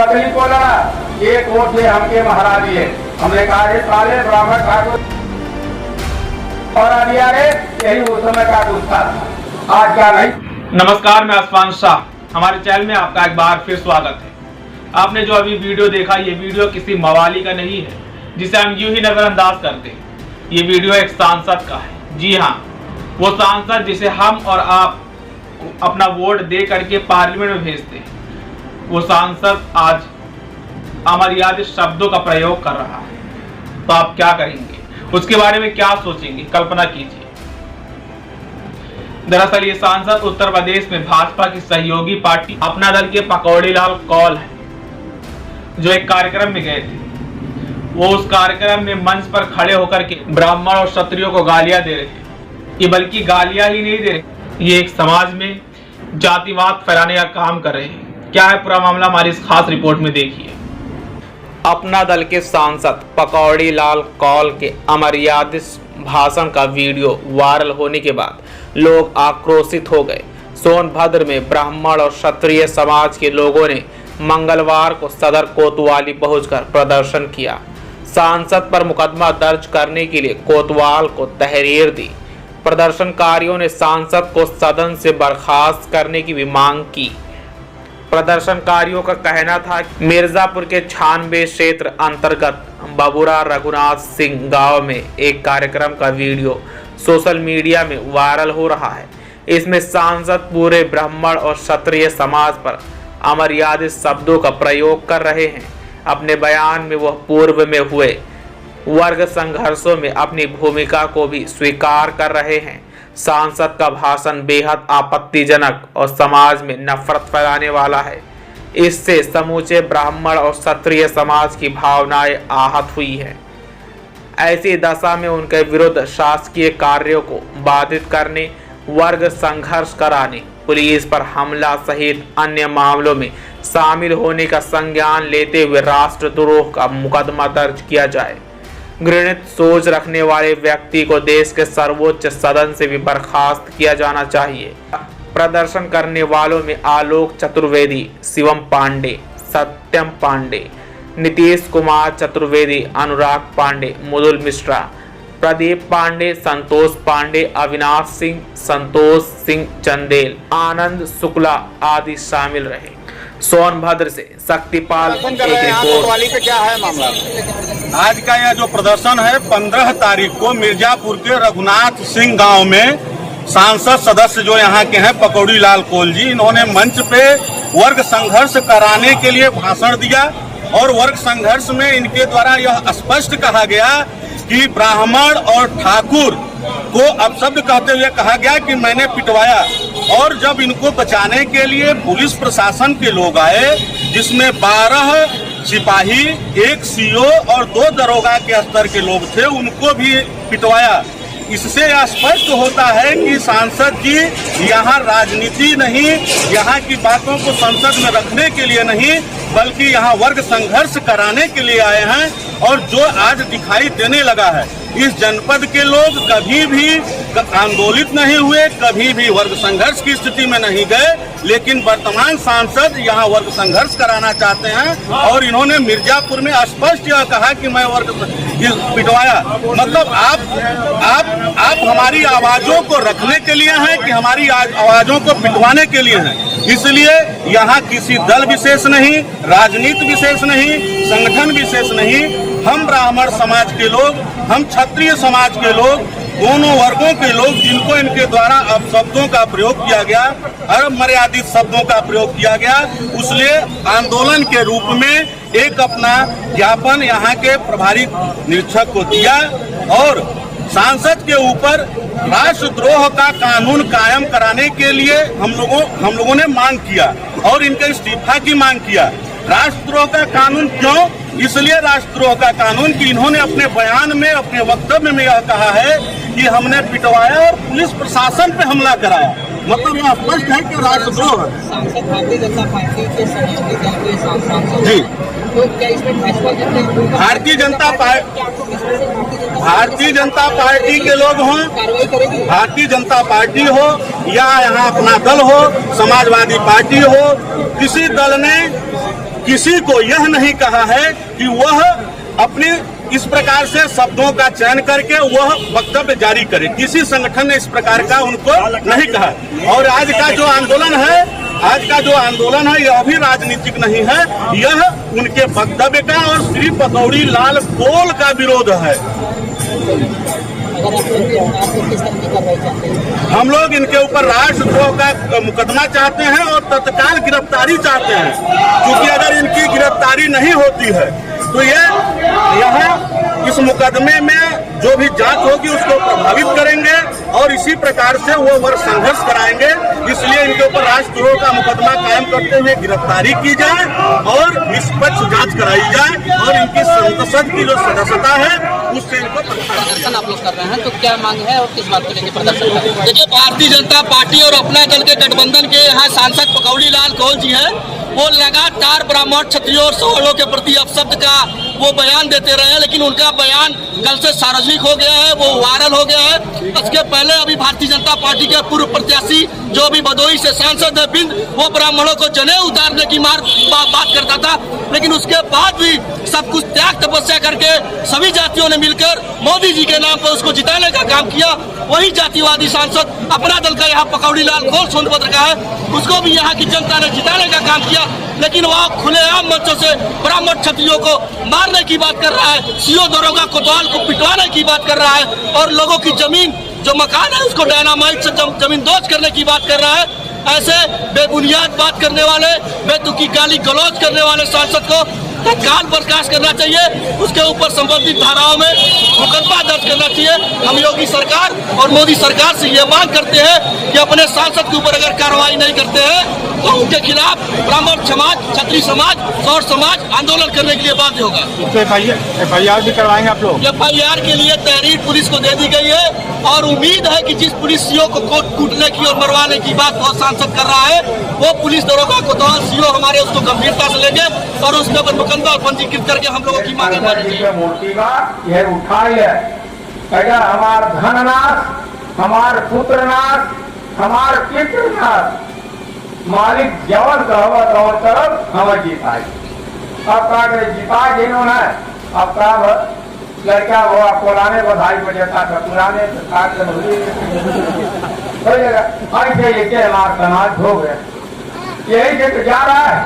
पत्नी को लड़ा, एक वोट से हमके हरा दिए। हमने कहा ये साले ब्राह्मण ठाकुर हरा दिया रे, यही उस समय का गुस्सा था, आज क्या नहीं। नमस्कार, मैं आसमान शाह, हमारे चैनल में आपका एक बार फिर स्वागत है। आपने जो अभी वीडियो देखा, ये वीडियो किसी मवाली का नहीं है जिसे हम यूं ही नजरअंदाज करते हैं। ये वीडियो एक सांसद का है। जी हाँ, वो सांसद जिसे हम और आप अपना वोट दे करके पार्लियामेंट में भेजते हैं, वो सांसद आज अमर्यादित शब्दों का प्रयोग कर रहा है। तो आप क्या करेंगे, उसके बारे में क्या सोचेंगे, कल्पना कीजिए। दरअसल ये सांसद उत्तर प्रदेश में भाजपा की सहयोगी पार्टी अपना दल के पकौड़ी लाल कौल है, जो एक कार्यक्रम में गए थे। वो उस कार्यक्रम में मंच पर खड़े होकर के ब्राह्मण और क्षत्रियों को गालियां दे रहे थे। ये बल्कि गालियां ही नहीं दे रहे, ये एक समाज में जातिवाद फैलाने का काम कर रहे हैं। क्या है पूरा मामला, हमारी इस खास रिपोर्ट में देखिए। अपना दल के सांसद पकौड़ी लाल कौल के अमर्यादित भाषण का वीडियो वायरल होने के बाद लोग आक्रोशित हो गए। सोनभद्र में ब्राह्मण और क्षत्रिय समाज के लोगों ने मंगलवार को सदर कोतवाली पहुंचकर प्रदर्शन किया। सांसद पर मुकदमा दर्ज करने के लिए कोतवाल को तहरीर दी। प्रदर्शनकारियों ने सांसद को सदन से बर्खास्त करने की भी मांग की। प्रदर्शनकारियों का कहना था कि मिर्जापुर के 96 क्षेत्र अंतर्गत बबुरा रघुनाथ सिंह गांव में एक कार्यक्रम का वीडियो सोशल मीडिया में वायरल हो रहा है। इसमें सांसद पूरे ब्राह्मण और क्षत्रिय समाज पर अमर्यादित शब्दों का प्रयोग कर रहे हैं। अपने बयान में वह पूर्व में हुए वर्ग संघर्षों में अपनी भूमिका को भी स्वीकार कर रहे हैं। सांसद का भाषण बेहद आपत्तिजनक और समाज में नफरत फैलाने वाला है। इससे समूचे ब्राह्मण और क्षत्रिय समाज की भावनाएं आहत हुई है। ऐसी दशा में उनके विरुद्ध शासकीय कार्यों को बाधित करने, वर्ग संघर्ष कराने, पुलिस पर हमला सहित अन्य मामलों में शामिल होने का संज्ञान लेते हुए राष्ट्रद्रोह का मुकदमा दर्ज किया जाए। घृणित सोच रखने वाले व्यक्ति को देश के सर्वोच्च सदन से भी बर्खास्त किया जाना चाहिए। प्रदर्शन करने वालों में आलोक चतुर्वेदी, शिवम पांडे, सत्यम पांडे, नीतीश कुमार चतुर्वेदी, अनुराग पांडे, मुदुल मिश्रा, प्रदीप पांडे, संतोष पांडे, अविनाश सिंह, संतोष सिंह चंदेल, आनंद शुक्ला आदि शामिल रहे। सोनभद्र से शक्तिपाल एक रिपोर्ट। क्या है मामला? आज का यह जो प्रदर्शन है 15 तारीख को मिर्जापुर के रघुनाथ सिंह गांव में सांसद सदस्य जो यहाँ के हैं पकौड़ी लाल कौल जी, इन्होंने मंच पे वर्ग संघर्ष कराने के लिए भाषण दिया और वर्ग संघर्ष में इनके द्वारा यह स्पष्ट कहा गया कि ब्राह्मण और ठाकुर को अपशब्द कहते हुए कहा गया कि मैंने पिटवाया। और जब इनको बचाने के लिए पुलिस प्रशासन के लोग आए, जिसमें 12 सिपाही, 1 सीओ और 2 दरोगा के स्तर के लोग थे, उनको भी पिटवाया। इससे यह स्पष्ट होता है कि सांसद जी यहाँ राजनीति नहीं, यहाँ की बातों को संसद में रखने के लिए नहीं, बल्कि यहाँ वर्ग संघर्ष कराने के लिए आए हैं। और जो आज दिखाई देने लगा है, इस जनपद के लोग कभी भी आंदोलित नहीं हुए, कभी भी वर्ग संघर्ष की स्थिति में नहीं गए, लेकिन वर्तमान सांसद यहाँ वर्ग संघर्ष कराना चाहते हैं। और इन्होंने मिर्जापुर में स्पष्ट यह कहा कि मैं वर्ग पिटवाया। मतलब आप हमारी आवाजों को रखने के लिए हैं कि हमारी आवाजों को पिटवाने के लिए हैं। इसलिए यहाँ किसी दल विशेष नहीं, राजनीति विशेष नहीं, संगठन विशेष नहीं, हम ब्राह्मण समाज के लोग, हम क्षत्रिय समाज के लोग, दोनों वर्गों के लोग जिनको इनके द्वारा अपशब्दों का प्रयोग किया गया, अमर्यादित शब्दों का प्रयोग किया गया, उसलिए आंदोलन के रूप में एक अपना ज्ञापन यहाँ के प्रभारी निरीक्षक को दिया और सांसद के ऊपर राष्ट्रद्रोह का कानून कायम कराने के लिए हम लोगों ने मांग किया और इनके इस्तीफा की मांग किया। राष्ट्रद्रोह का कानून क्यों? इसलिए राष्ट्रद्रोह का कानून कि इन्होंने अपने बयान में, अपने वक्तव्य में यह कहा है कि हमने पिटवाया और पुलिस प्रशासन पे हमला कराया। मतलब यह स्पष्ट है कि राष्ट्रद्रोह है। सांसद भारतीय जनता पार्टी के सहयोगी दल के सांसद जी। तो क्या इसमें भाजपा के भारतीय जनता पार्टी के लोग हों, कार्रवाई करेगी? भारतीय जनता पार्टी हो या यहाँ अपना दल हो, समाजवादी पार्टी हो, किसी दल ने किसी को यह नहीं कहा है कि वह अपने इस प्रकार से शब्दों का चयन करके वह वक्तव्य जारी करे। किसी संगठन ने इस प्रकार का उनको नहीं कहा। और आज का जो आंदोलन है यह भी राजनीतिक नहीं है, यह उनके वक्तव्य का और श्री पकौड़ी लाल कोल का विरोध है। अगर आप किस तरह की कार्रवाई चाहते हैं? हम लोग इनके ऊपर राष्ट्रद्रोह का मुकदमा चाहते हैं और तत्काल गिरफ्तारी चाहते हैं, क्योंकि अगर इनकी गिरफ्तारी नहीं होती है तो यह इस मुकदमे में जो भी जांच होगी उसको प्रभावित करेंगे और इसी प्रकार से वो वर्ग संघर्ष कराएंगे। इसलिए इनके ऊपर राष्ट्रद्रोह का मुकदमा कायम करते हुए गिरफ्तारी की जाए और निष्पक्ष जांच कराई जाए और इनकी संसद की जो सदस्यता है उससे इनको प्रदर्शन आप लोग कर रहे हैं, तो क्या मांग है और किस बात को लेकर प्रदर्शन कर रहे हैं? देखिए, भारतीय जनता पार्टी और अपना दल के गठबंधन के यहाँ सांसद पकौड़ी लाल कौल जी हैं, वो लगातार ब्राह्मण, क्षत्रियों और सवर्णों के प्रति अपशब्द का वो बयान देते रहे हैं, लेकिन उनका बयान कल से सार्वजनिक हो गया है, वो वायरल हो गया है। इसके पहले अभी भारतीय जनता पार्टी के पूर्व प्रत्याशी जो अभी भदोही से सांसद है बिंद, वो ब्राह्मणों को जनेऊ उतारने की बात करता था, लेकिन उसके बाद भी सब कुछ त्याग तपस्या करके सभी जातियों ने मिलकर मोदी जी के नाम पर उसको जिताने का काम किया। वही जातिवादी सांसद अपना दल का यहाँ पकौड़ी लाल कौल सोनभद्र का है, उसको भी यहाँ की जनता ने जिताने का काम किया, लेकिन वह खुलेआम मंचों से ब्राह्मण क्षत्रियों को मारने की बात कर रहा है, सीओ दरोगा कोतवाल को पिटवाने की बात कर रहा है और लोगों की जमीन जो मकान है उसको डायनामाइट से जमीन दोज करने की बात कर रहा है। ऐसे बेबुनियाद बात करने वाले, बेतुकी गाली गलौज करने वाले सांसद को तत्काल बर्खास्त करना चाहिए, उसके ऊपर संबंधित धाराओं में मुकदमा दर्ज करना चाहिए। हम योगी सरकार और मोदी सरकार से ये मांग करते हैं कि अपने सांसद के ऊपर अगर कार्रवाई नहीं करते हैं तो उनके खिलाफ ब्राह्मण समाज, क्षत्रिय समाज, सौर समाज आंदोलन करने के लिए बाध्य होगा। FIR भी करवाएंगे आप लोग? FIR के लिए तहरीर पुलिस को दे दी गई है और उम्मीद है कि जिस पुलिस सीओ को कूटने की और मरवाने की बात वो सांसद कर रहा है, वो पुलिस दरोगा कोतवाल सीओ हमारे उसको गंभीरता से लेंगे और उसके ऊपर मुकदमा पंजीकृत करके हम लोगों की मांग मूर्ति का यह उठाई है, अगर हमार धन नाश, हमार पुत्र नाश, हमार पितृ नाश, मालिक जवन कहवत और तरफ हमें जीताई। अब का जीता जिन्होंने अब का लड़का हुआ पुराने बधाई बजाता था, पुराने ऐसे हमारा समाज हो गया। यही से जा रहा है,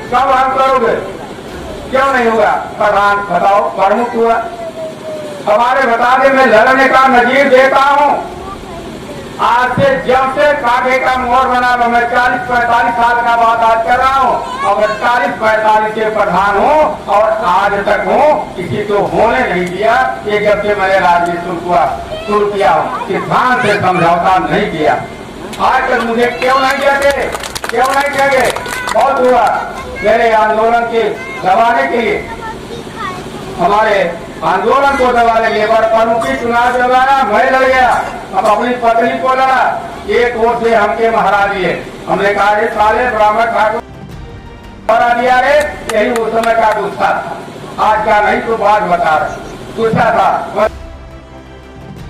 कब हम करोगे? क्यों नहीं होगा? प्रधान बताओ, प्रमुख हुआ हमारे बता दे, मैं लड़ने का नजीर देता हूँ। आज से जब से कागे का मोहर बना, मैं 40-45 साल का बात आज कर रहा हूँ और 40-45 के प्रधान हूँ और आज तक हूँ, किसी को होने नहीं दिया। ये जब से मैंने राजनीति शुरू किया सिद्धांत से समझौता नहीं किया। आज तक मुझे क्यों नहीं जगे? बहुत हुआ मेरे आंदोलन के दबाने के लिए, हमारे आंदोलन को दबाने के लिए प्रमुखी चुनाव लड़ाया, मैं लड़ गया, अब अपनी पत्नी को लड़ा, एक वोट से हमके महरा दिए। हमने कहा ये साले ब्राह्मण ठाकुर महरा दिया रे, यही उस समय का गुस्सा था, आज का नहीं तो बात बता रहे गुस्सा था।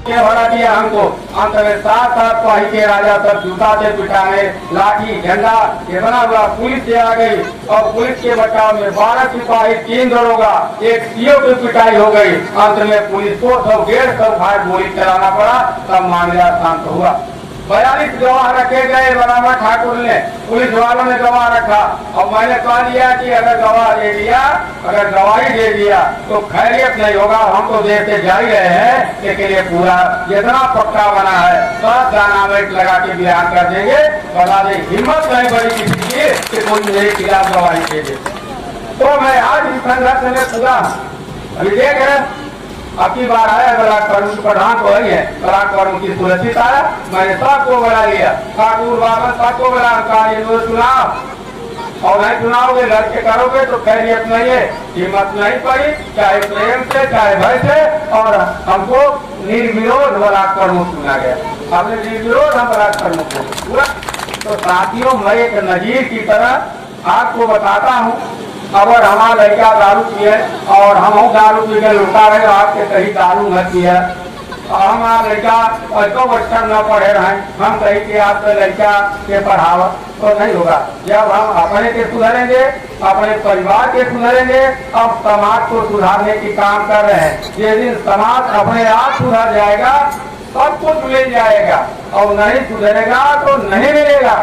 क्या भरा दिया हमको? अंत में 7 पाही के राजा सब जूता से पिटाने, लाठी झंडा इतना हुआ, पुलिस से आ गई और पुलिस के बचाव में 12 सिपाही, 3 दरोगा, एक सीओ की पिटाई हो गई। अंत में पुलिस को 100-150 फायर गोली चलाना पड़ा, तब मामला शांत हुआ। 42 गवाह रखे गए ब्राह्मण ठाकुर ने, पुलिस वालों ने गवाह रखा और मैंने कह दिया कि अगर गवाही दे दिया तो खैरियत नहीं होगा। हम तो देर से जा ही रहे हैं, लेकिन ये पूरा जितना पक्का बना है सब डायनामाइट लगा के बयान कर देंगे। बता दे, हिम्मत नहीं बड़ी किसी की कि कोई मेरे खिलाफ गवाही दे दे। तो मैं आज इस संघर्ष में पूरा अभी देख रहे आपकी बार आया, प्रधान को है, प्रधान की सुरक्षित आया, मैंने सबको बुला लिया, ठाकुर बाबा सबको बुला, चुनाव और नहीं चुनाओगे, लड़के करोगे तो खैरियत नहीं है। हिम्मत नहीं पड़ी, चाहे प्रेम से चाहे भय से, और हमको निर्विरोध बलात्कार चुना गया। हमने निर्विरोध हम राजकर्म को पूरा। तो साथियों, मैं एक नजीर की तरह आपको बताता हूँ, अगर हमारा लड़का दारू पिए और हम दारू पी के लुटा रहे, आपके कहीं दारू न पिए, हमारा लड़का तो बच्चा न पढ़े रहे, हम कहीं के आपके लड़का के पढ़ावा तो नहीं होगा। जब हम अपने के सुधरेंगे, अपने परिवार के सुधरेंगे, अब समाज को सुधारने की काम कर रहे हैं। जिस दिन समाज अपने आप सुधर जाएगा, सब कुछ मिल जाएगा, और नहीं सुधरेगा तो नहीं मिलेगा।